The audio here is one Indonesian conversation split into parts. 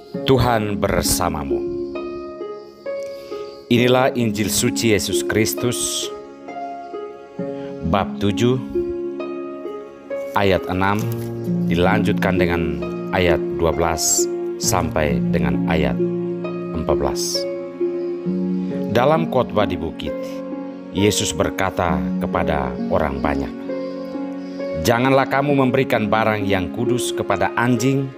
Tuhan bersamamu. Inilah Injil suci Yesus Kristus, bab 7, ayat 6, dilanjutkan dengan ayat 12 sampai dengan ayat 14. Dalam khotbah di bukit, Yesus berkata kepada orang banyak, "Janganlah kamu memberikan barang yang kudus kepada anjing,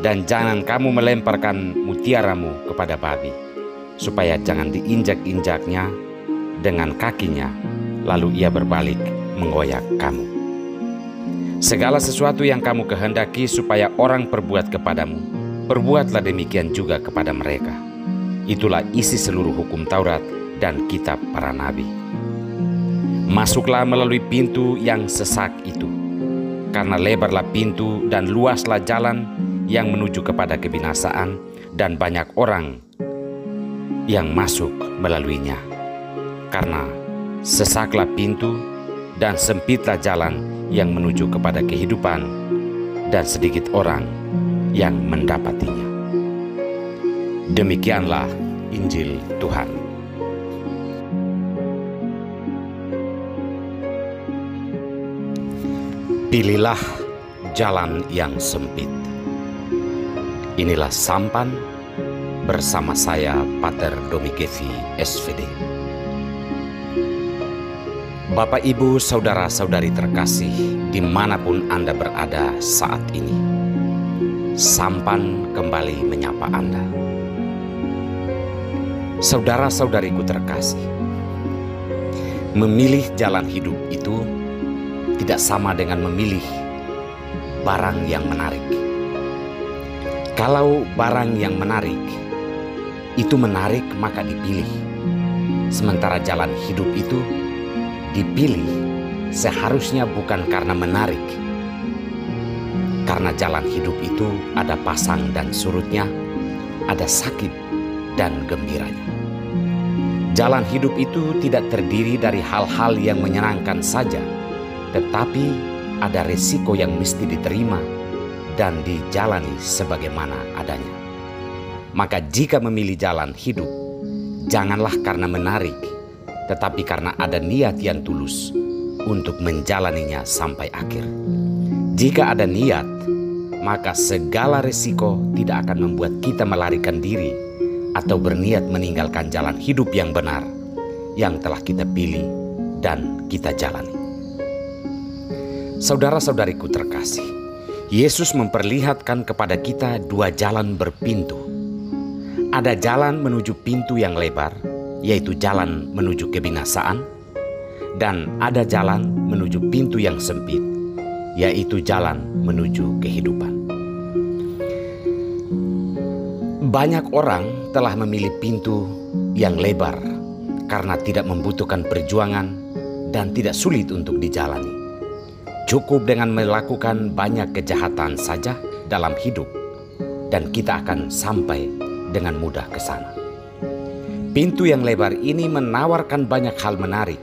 dan jangan kamu melemparkan mutiaramu kepada babi, supaya jangan diinjak-injaknya dengan kakinya, lalu ia berbalik menggoyak kamu. Segala sesuatu yang kamu kehendaki supaya orang perbuat kepadamu, perbuatlah demikian juga kepada mereka. Itulah isi seluruh hukum Taurat dan kitab para nabi. Masuklah melalui pintu yang sesak itu, karena lebarlah pintu dan luaslah jalan yang menuju kepada kebinasaan, dan banyak orang yang masuk melaluinya. Karena sesaklah pintu dan sempitlah jalan yang menuju kepada kehidupan, dan sedikit orang yang mendapatinya." Demikianlah Injil Tuhan. Pilihlah jalan yang sempit. Inilah sampan bersama saya, Pater Domigevi, SVD. Bapak, Ibu, saudara-saudari terkasih, dimanapun Anda berada saat ini, sampan kembali menyapa Anda. Saudara-saudariku terkasih, memilih jalan hidup itu tidak sama dengan memilih barang yang menarik. Kalau barang yang menarik itu menarik, maka dipilih. Sementara jalan hidup itu dipilih seharusnya bukan karena menarik. Karena jalan hidup itu ada pasang dan surutnya, ada sakit dan gembiranya. Jalan hidup itu tidak terdiri dari hal-hal yang menyenangkan saja, tetapi ada resiko yang mesti diterima dan dijalani sebagaimana adanya. Maka jika memilih jalan hidup, janganlah karena menarik, tetapi karena ada niat yang tulus untuk menjalaninya sampai akhir. Jika ada niat, maka segala resiko tidak akan membuat kita melarikan diri atau berniat meninggalkan jalan hidup yang benar yang telah kita pilih dan kita jalani. Saudara-saudariku terkasih, Yesus memperlihatkan kepada kita dua jalan berpintu. Ada jalan menuju pintu yang lebar, yaitu jalan menuju kebinasaan, dan ada jalan menuju pintu yang sempit, yaitu jalan menuju kehidupan. Banyak orang telah memilih pintu yang lebar karena tidak membutuhkan perjuangan dan tidak sulit untuk dijalani. Cukup dengan melakukan banyak kejahatan saja dalam hidup, dan kita akan sampai dengan mudah ke sana. Pintu yang lebar ini menawarkan banyak hal menarik,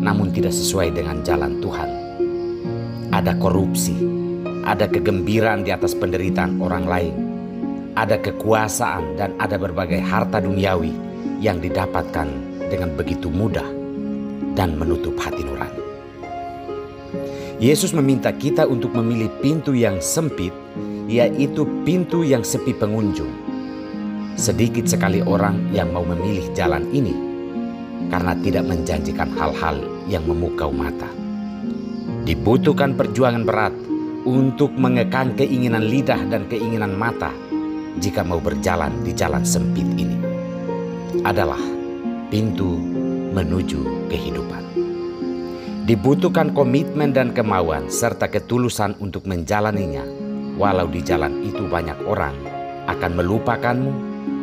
namun tidak sesuai dengan jalan Tuhan. Ada korupsi, ada kegembiraan di atas penderitaan orang lain, ada kekuasaan, dan ada berbagai harta duniawi yang didapatkan dengan begitu mudah dan menutup hati nurani. Yesus meminta kita untuk memilih pintu yang sempit, yaitu pintu yang sepi pengunjung. Sedikit sekali orang yang mau memilih jalan ini karena tidak menjanjikan hal-hal yang memukau mata. Dibutuhkan perjuangan berat untuk mengekang keinginan lidah dan keinginan mata jika mau berjalan di jalan sempit ini. Adalah pintu menuju kehidupan. Dibutuhkan komitmen dan kemauan serta ketulusan untuk menjalaninya, walau di jalan itu banyak orang akan melupakanmu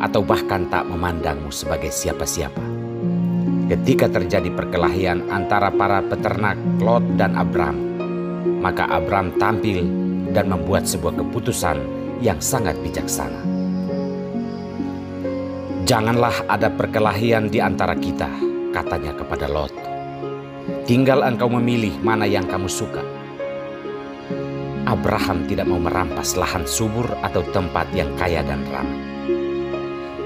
atau bahkan tak memandangmu sebagai siapa-siapa. Ketika terjadi perkelahian antara para peternak Lot dan Abram, maka Abram tampil dan membuat sebuah keputusan yang sangat bijaksana. "Janganlah ada perkelahian di antara kita," katanya kepada Lot. "Tinggal engkau memilih mana yang kamu suka." Abraham tidak mau merampas lahan subur atau tempat yang kaya dan ramai.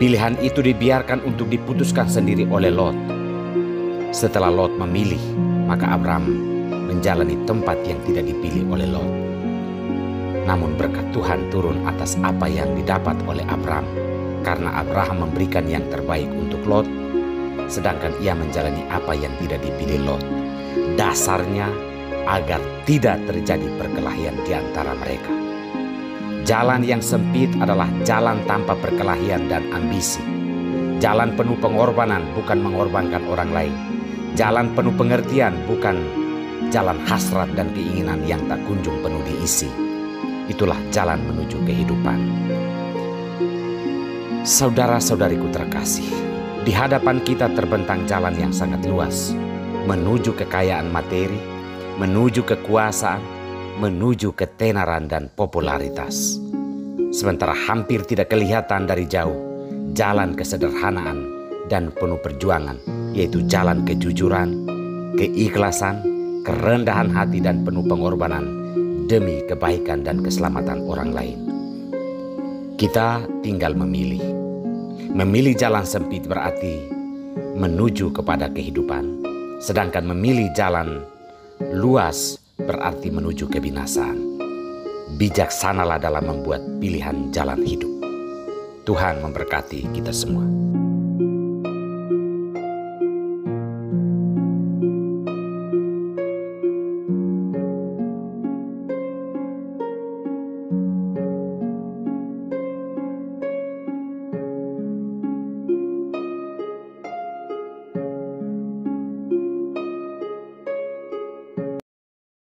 Pilihan itu dibiarkan untuk diputuskan sendiri oleh Lot. Setelah Lot memilih, maka Abraham menjalani tempat yang tidak dipilih oleh Lot. Namun berkat Tuhan turun atas apa yang didapat oleh Abraham, karena Abraham memberikan yang terbaik untuk Lot, sedangkan ia menjalani apa yang tidak dipilih Lot. Dasarnya agar tidak terjadi perkelahian di antara mereka. Jalan yang sempit adalah jalan tanpa perkelahian dan ambisi. Jalan penuh pengorbanan bukan mengorbankan orang lain. Jalan penuh pengertian bukan jalan hasrat dan keinginan yang tak kunjung penuh diisi. Itulah jalan menuju kehidupan. Saudara-saudariku terkasih, di hadapan kita terbentang jalan yang sangat luas, menuju kekayaan materi, menuju kekuasaan, menuju ketenaran dan popularitas. Sementara hampir tidak kelihatan dari jauh jalan kesederhanaan dan penuh perjuangan, yaitu jalan kejujuran, keikhlasan, kerendahan hati dan penuh pengorbanan demi kebaikan dan keselamatan orang lain. Kita tinggal memilih. Memilih jalan sempit berarti menuju kepada kehidupan, sedangkan memilih jalan luas berarti menuju kebinasaan. Bijaksanalah dalam membuat pilihan jalan hidup. Tuhan memberkati kita semua.